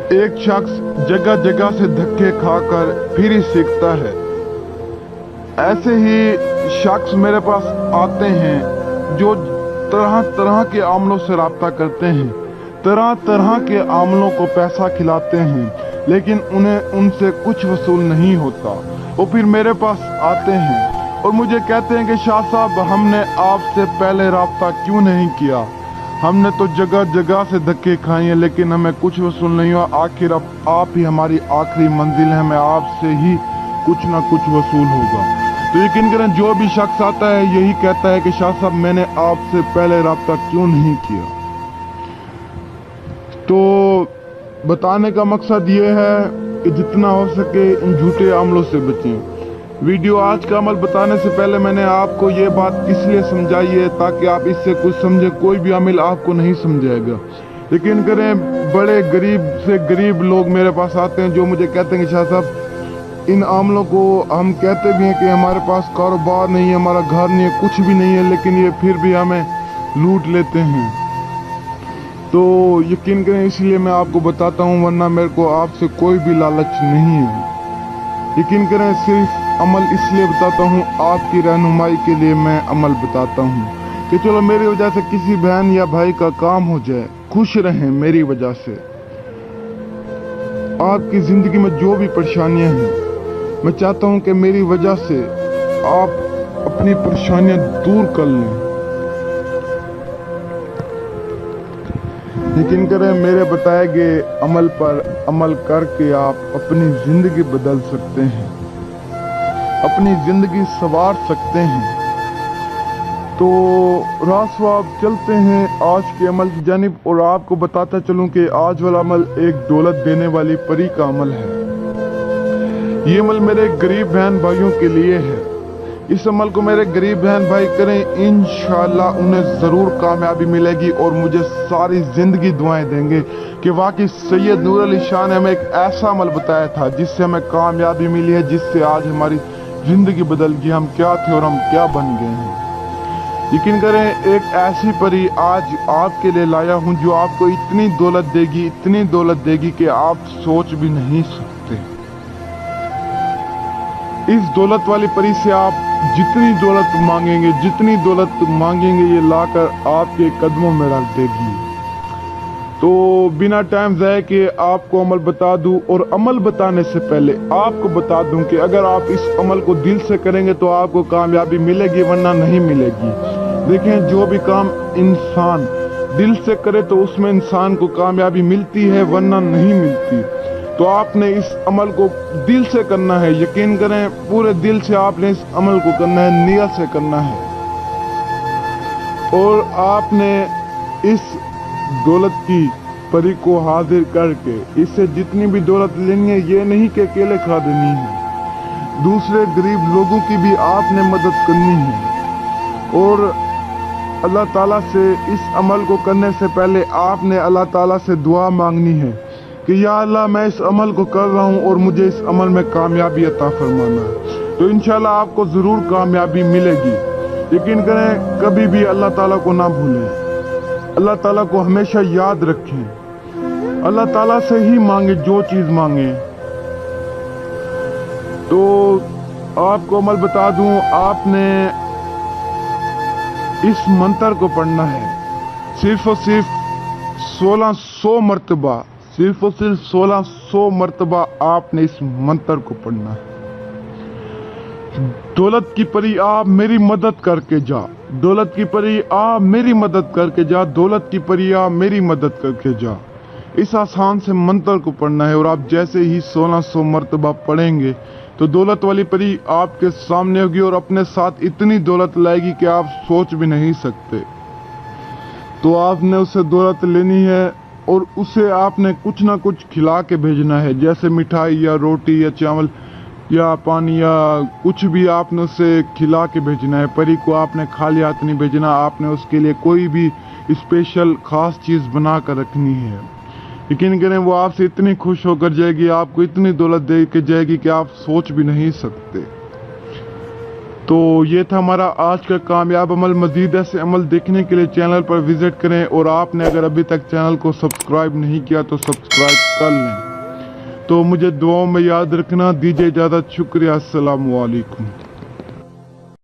एक शख्स जगह जगह से धक्के खाकर फिर ही सीखता है। ऐसे ही शख्स मेरे पास आते हैं जो तरह तरह के आमलों से राब्ता करते हैं, तरह तरह के आमलों को पैसा खिलाते हैं, लेकिन उन्हें उनसे कुछ वसूल नहीं होता। वो फिर मेरे पास आते हैं और मुझे कहते हैं कि शाह साहब, हमने आपसे पहले राब्ता क्यों नहीं किया? हमने तो जगह जगह से धक्के खाए हैं, लेकिन हमें कुछ वसूल नहीं हुआ। आखिर अब आप ही हमारी आखिरी मंजिल है, हमें आपसे ही कुछ ना कुछ वसूल होगा। तो यकीन करें, जो भी शख्स आता है यही कहता है कि शाह साहब, मैंने आपसे पहले राब्ता क्यों नहीं किया? तो बताने का मकसद ये है कि जितना हो सके इन झूठे अमलों से बचें। वीडियो आज का अमल बताने से पहले मैंने आपको ये बात किस लिए समझाई है, ताकि आप इससे कुछ समझे। कोई भी अमल आपको नहीं समझाएगा। यकीन करें, बड़े गरीब से गरीब लोग मेरे पास आते हैं जो मुझे कहते हैं कि शाह साहब, इन आमलों को हम कहते भी हैं कि हमारे पास कारोबार नहीं है, हमारा घर नहीं है, कुछ भी नहीं है, लेकिन ये फिर भी हमें लूट लेते हैं। तो यकीन करें, इसलिए मैं आपको बताता हूँ, वरना मेरे को आपसे कोई भी लालच नहीं है। यकीन करें, सिर्फ अमल इसलिए बताता हूँ, आपकी रहनुमाई के लिए मैं अमल बताता हूँ कि चलो मेरी वजह से किसी बहन या भाई का काम हो जाए, खुश रहें मेरी वजह से। आपकी जिंदगी में जो भी परेशानियां हैं, मैं चाहता हूं कि मेरी वजह से आप अपनी परेशानियां दूर कर लें। यकीन करें, मेरे बताए गए अमल पर अमल करके आप अपनी जिंदगी बदल सकते हैं, अपनी जिंदगी संवार सकते हैं। तो रास्वाब चलते हैं आज के अमल की जानिब, और आपको बताता चलूं कि आज वाला अमल एक दौलत देने वाली परी का अमल है। ये अमल मेरे गरीब बहन भाइयों के लिए है। इस अमल को मेरे गरीब बहन भाई करें, इंशाअल्लाह उन्हें जरूर कामयाबी मिलेगी और मुझे सारी जिंदगी दुआएं देंगे कि वाकई सैयद नूर अली शाह ने हमें एक ऐसा अमल बताया था जिससे हमें कामयाबी मिली है, जिससे आज हमारी जिंदगी बदल गई। हम क्या थे और हम क्या बन गए हैं। यकीन करें, एक ऐसी परी आज आपके लिए लाया हूं जो आपको इतनी दौलत देगी, इतनी दौलत देगी कि आप सोच भी नहीं सकते। इस दौलत वाली परी से आप जितनी दौलत मांगेंगे, जितनी दौलत मांगेंगे, ये लाकर आपके कदमों में रख देगी। तो बिना टाइम ज़ाया किए आपको अमल बता दूं, और अमल बताने से पहले आपको बता दूं कि अगर आप इस अमल को दिल से करेंगे तो आपको कामयाबी मिलेगी, वरना नहीं मिलेगी। देखें, जो भी काम इंसान दिल से करे तो उसमें इंसान को कामयाबी मिलती है, वरना नहीं मिलती। तो आपने इस अमल को दिल से करना है। यकीन करें, पूरे दिल से आपने इस अमल को करना है, नियत से करना है। और आपने इस दौलत की परी को हाजिर करके इससे जितनी भी दौलत लेनी है, ये नहीं कि अकेले खा देनी है, दूसरे गरीब लोगों की भी आपने मदद करनी है। और अल्लाह ताला से इस अमल को करने से पहले आपने अल्लाह ताला से दुआ मांगनी है कि या अल्लाह, मैं इस अमल को कर रहा हूँ और मुझे इस अमल में कामयाबी अता फरमाना। तो इंशाल्लाह आपको जरूर कामयाबी मिलेगी। यकीन करें, कभी भी अल्लाह ताला को ना भूलें, अल्लाह ताला को हमेशा याद रखें, अल्लाह ताला से ही मांगे जो चीज मांगे। तो आपको अमल बता दूं, आपने इस मंत्र को पढ़ना है सिर्फ और सिर्फ 1600 मरतबा, सिर्फ और सिर्फ 1600 मरतबा आपने इस मंत्र को पढ़ना है। दौलत की परी आप मेरी मदद करके जा, दौलत की परी आप मेरी मदद करके जा, दौलत की परी आप मेरी मदद करके जा। इस आसान से मंत्र को पढ़ना है, और आप जैसे ही 1600 मरतबा पढ़ेंगे तो दौलत वाली परी आपके सामने होगी और अपने साथ इतनी दौलत लाएगी कि आप सोच भी नहीं सकते। तो आपने उससे दौलत लेनी है और उसे आपने कुछ ना कुछ खिला के भेजना है, जैसे मिठाई या रोटी या चावल या पानी या कुछ भी आपने उसे खिला के भेजना है। परी को आपने खाली हाथ नहीं भेजना, आपने उसके लिए कोई भी स्पेशल खास चीज़ बना कर रखनी है। यकीन करें, वो आपसे इतनी खुश होकर जाएगी, आपको इतनी दौलत दे के जाएगी कि आप सोच भी नहीं सकते। تو یہ تھا ہمارا آج کا کامیاب عمل. مزید ایسے عمل دیکھنے کے لیے چینل پر وزٹ کریں, اور آپ نے اگر ابھی تک چینل کو سبسکرائب نہیں کیا تو سبسکرائب کر لیں. تو مجھے دعاؤں میں یاد رکھنا. دیجیے اجازت. شکریہ. السلام علیکم.